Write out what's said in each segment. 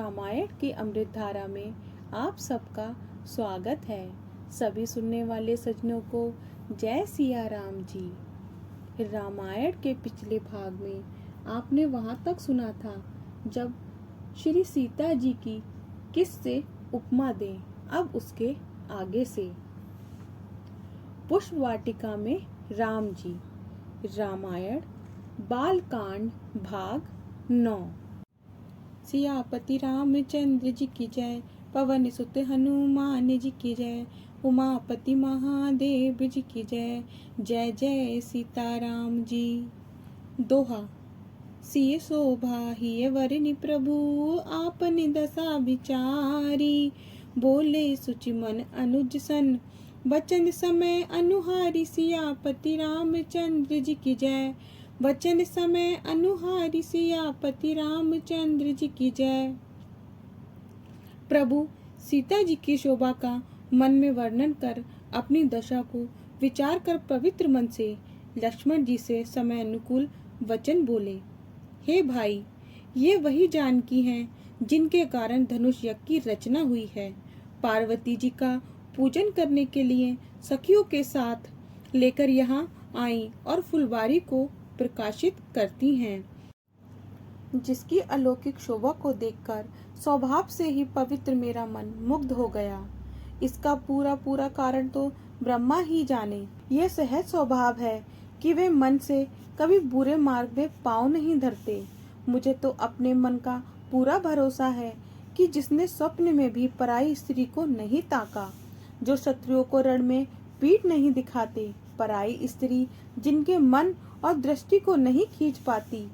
रामायण की अमृत धारा में आप सबका स्वागत है। सभी सुनने वाले सज्जनों को जय सिया राम जी। रामायण के पिछले भाग में आपने वहां तक सुना था जब श्री सीता जी की किस से उपमा दें। अब उसके आगे से पुष्प वाटिका में राम जी। रामायण बालकांड भाग 9। सियापति रामचंद्र जी की जय, पवन सुत हनुमान जी की जय, उमापति महादेव जी की जय, जय जय सीताराम जी। दोहा। सिय शोभा हिय वरनि प्रभु, आपनि दशा विचारी, बोले सुचि मन अनुज सन, बचन समय अनुहारी। सियापति रामचंद्र जी की जय, वचन समय अनुहारी। सियापति रामचंद्र जी की जय। प्रभु सीता जी की शोभा का मन में वर्णन कर अपनी दशा को विचार कर पवित्र मन से लक्ष्मण जी से समय अनुकूल वचन बोले। हे भाई, ये वही जानकी हैं जिनके कारण धनुष यज्ञ की रचना हुई है। पार्वती जी का पूजन करने के लिए सखियों के साथ लेकर यहाँ आई और फुलवारी को प्रकाशित करती हैं, जिसकी अलौकिक शोभा को देखकर स्वभाव से ही पवित्र मेरा मन मुग्ध हो गया। इसका पूरा कारण तो ब्रह्मा ही जाने। यह सहज स्वभाव है कि वे मन से कभी बुरे मार्ग में पाँव नहीं धरते। मुझे तो अपने मन का पूरा भरोसा है कि जिसने स्वप्न में भी पराई स्त्री को नहीं ताका, जो शत्रुओं को रण में पीठ नहीं दिखाते, पराई स्त्री जिनके मन और दृष्टि को नहीं खींच पाती,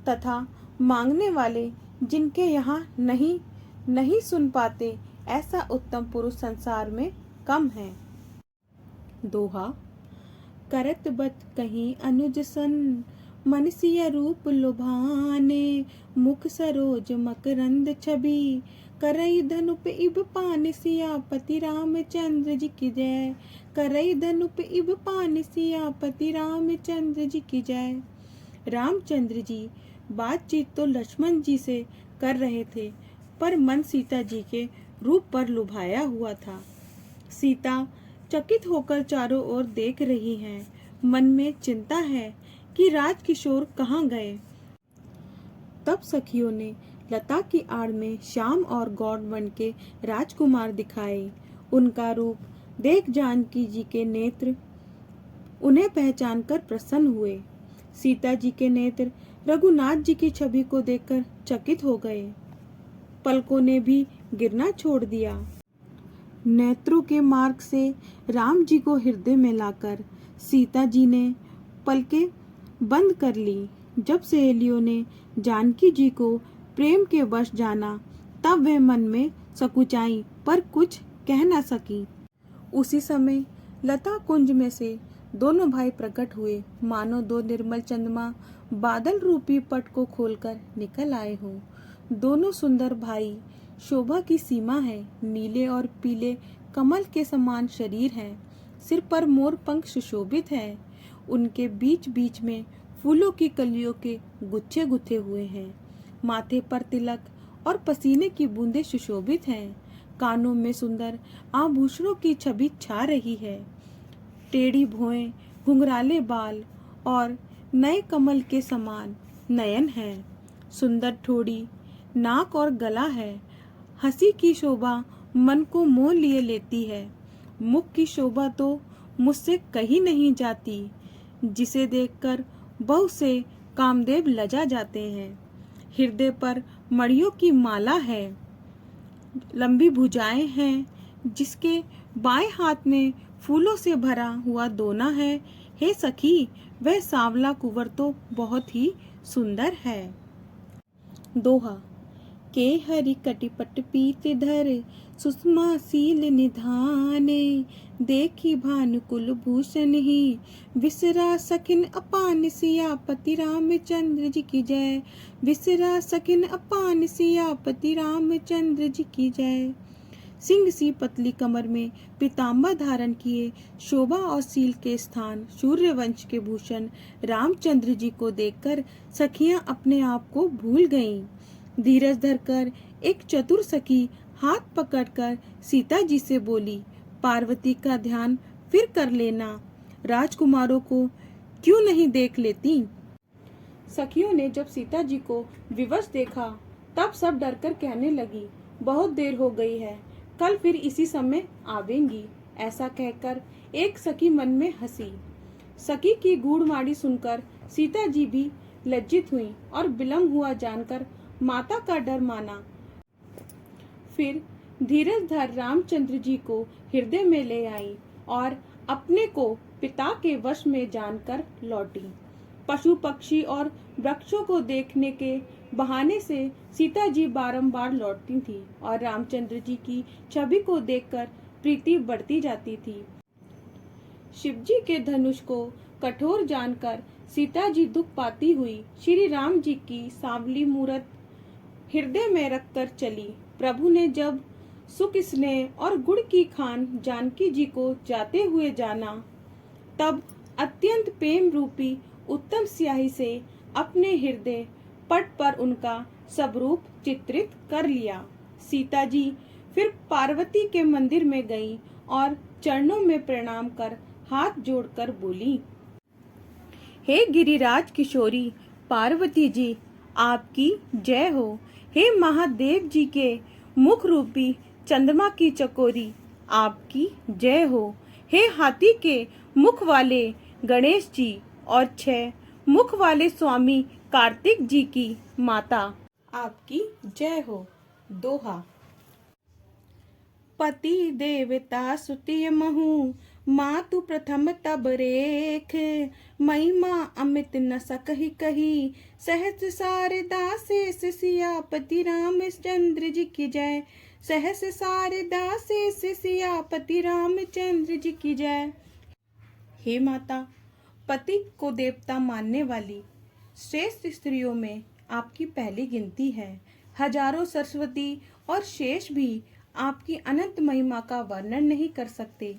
तथा मांगने वाले जिनके यहाँ नहीं सुन पाते, ऐसा उत्तम पुरुष संसार में कम है। दोहा। करत बत कहीं अनुज सन, मन सिय रूप लुभाने, मुख सरोज मकरंद छवि, करई धनुप इब पान। सियापति रामचंद्र जी की जय, करई धनुप इब पान। सियापति रामचंद्र जी की जय। रामचंद्र जी बातचीत तो लक्ष्मण जी से कर रहे थे, पर मन सीता जी के रूप पर लुभाया हुआ था। सीता चकित होकर चारों ओर देख रही हैं। मन में चिंता है कि राजकिशोर कहाँ गए। तब सखियों ने लता की आड़ में श्याम और गौड़ वन के राजकुमार दिखाए। उनका रूप देख जानकी जी के नेत्र उन्हें पहचान कर प्रसन्न हुए। सीता जी के नेत्र रघुनाथ जी की छवि को देखकर चकित हो गए। पलकों ने भी गिरना छोड़ दिया। नेत्रों के मार्ग से राम जी को हृदय में लाकर सीता जी ने पलकें बंद कर ली। जब सहेलियों ने जानकी जी को प्रेम के वश जाना, तब वे मन में सकुचाई पर कुछ कह न सकी। उसी समय लता कुंज में से दोनों भाई प्रकट हुए, मानो दो निर्मल चंद्रमा बादल रूपी पट को खोलकर निकल आए हों। दोनों सुंदर भाई शोभा की सीमा है। नीले और पीले कमल के समान शरीर है, सिर पर मोर पंख सुशोभित है। उनके बीच बीच में फूलों की कलियों के गुच्छे गुथे हुए हैं। माथे पर तिलक और पसीने की बूंदें सुशोभित हैं। कानों में सुंदर आभूषणों की छवि छा रही है। टेढ़ी भौहें, घुंघराले बाल और नए कमल के समान नयन हैं। सुंदर ठोड़ी, नाक और गला है। हंसी की शोभा मन को मोह लिए लेती है। मुख की शोभा तो मुझसे कही नहीं जाती, जिसे देखकर बहुत से कामदेव लजा जाते हैं। हृदय पर मणियों की माला है। लंबी भुजाएं हैं, जिसके बाएं हाथ में फूलों से भरा हुआ दोना है। हे सखी, वह सांवला कुंवर तो बहुत ही सुंदर है। दोहा। के हरि कटिपट पीत धर, सुषमा सील निधाने, देखी भानुकुल भूषण ही, विसरा सखिन अपान। सियापति रामचंद्र जी की जय, विसरा सखिन अपान। सियापति रामचंद्र जी की जय। सिंह सी पतली कमर में पीताम्बर धारण किए, शोभा और सील के स्थान सूर्यवंश के भूषण रामचंद्र जी को देखकर सखियां अपने आप को भूल गईं। धीरज धरकर एक चतुर सखी हाथ पकड़कर सीता जी से बोली, पार्वती का ध्यान फिर कर लेना, राजकुमारों को क्यों नहीं देख लेती। सखियों ने जब सीता जी को विवश देखा तब सब डरकर कहने लगी, बहुत देर हो गई है, कल फिर इसी समय आवेंगी। ऐसा कहकर एक सखी मन में हंसी। सखी की गूढ़वाणी सुनकर सीता जी भी लज्जित हुई और विलम्ब हुआ जानकर माता का डर माना। फिर धीरज धर रामचंद्र जी को हृदय में ले आई और अपने को पिता के वश में जानकर लौटी। पशु पक्षी और वृक्षों को देखने के बहाने से सीता जी बारंबार लौटती थी और रामचंद्र जी की छवि को देखकर प्रीति बढ़ती जाती थी। शिवजी के धनुष को कठोर जानकर सीता जी दुख पाती हुई श्री राम जी की सांवली मूरत हृदय में रखकर चली। प्रभु ने जब सुख स्नेह और गुड़ की खान जानकी जी को जाते हुए जाना, तब अत्यंत प्रेम रूपी उत्तम स्याही से अपने हृदय पट पर उनका स्वरूप चित्रित कर लिया। सीता जी फिर पार्वती के मंदिर में गईं और चरणों में प्रणाम कर हाथ जोड़कर बोली, हे गिरिराज किशोरी पार्वती जी, आपकी जय हो। हे महादेव जी के मुख रूपी चंद्रमा की चकोरी, आपकी जय हो। हे हाथी के मुख वाले गणेश जी और 6 मुख वाले स्वामी कार्तिक जी की माता, आपकी जय हो। दोहा। पति देवता सुतिय महु, मातु प्रथम तब रेख, महिमा अमित न सकहि कही, सहस सारदा शेष सियापति रामचंद्र जी की जय। सहस सारदा शेष सियापति रामचंद्र जी की जय। हे माता, पति को देवता मानने वाली श्रेष्ठ स्त्रियों में आपकी पहली गिनती है। हजारों सरस्वती और शेष भी आपकी अनंत महिमा का वर्णन नहीं कर सकते।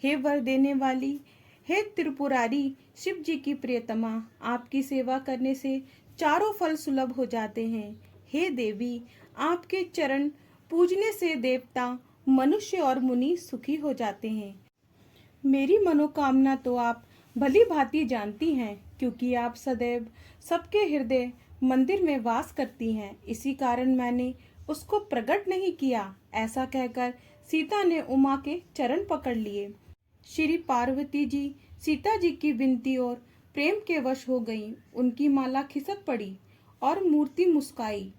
हे वर देने वाली, हे त्रिपुरारी शिव जी की प्रियतमा, आपकी सेवा करने से चारों फल सुलभ हो जाते हैं। हे देवी, आपके चरण पूजने से देवता, मनुष्य और मुनि सुखी हो जाते हैं। मेरी मनोकामना तो आप भली भांति जानती हैं, क्योंकि आप सदैव सबके हृदय मंदिर में वास करती हैं। इसी कारण मैंने उसको प्रकट नहीं किया। ऐसा कहकर सीता ने उमा के चरण पकड़ लिए। श्री पार्वती जी सीता जी की विनती और प्रेम के वश हो गईं। उनकी माला खिसक पड़ी और मूर्ति मुस्काई।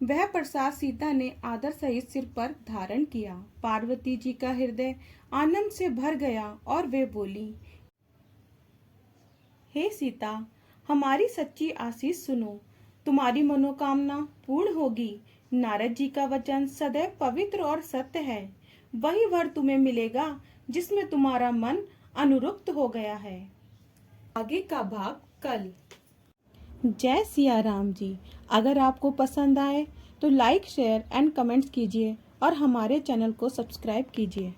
वह प्रसाद सीता ने आदर सहित सिर पर धारण किया। पार्वती जी का हृदय आनंद से भर गया और वे बोली, हे सीता, हमारी सच्ची आशीष सुनो, तुम्हारी मनोकामना पूर्ण होगी। नारद जी का वचन सदैव पवित्र और सत्य है। वही वर तुम्हें मिलेगा जिसमें तुम्हारा मन अनुरक्त हो गया है। आगे का भाग कल। जय सिया राम जी। अगर आपको पसंद आए तो लाइक, शेयर एंड कमेंट्स कीजिए और हमारे चैनल को सब्सक्राइब कीजिए।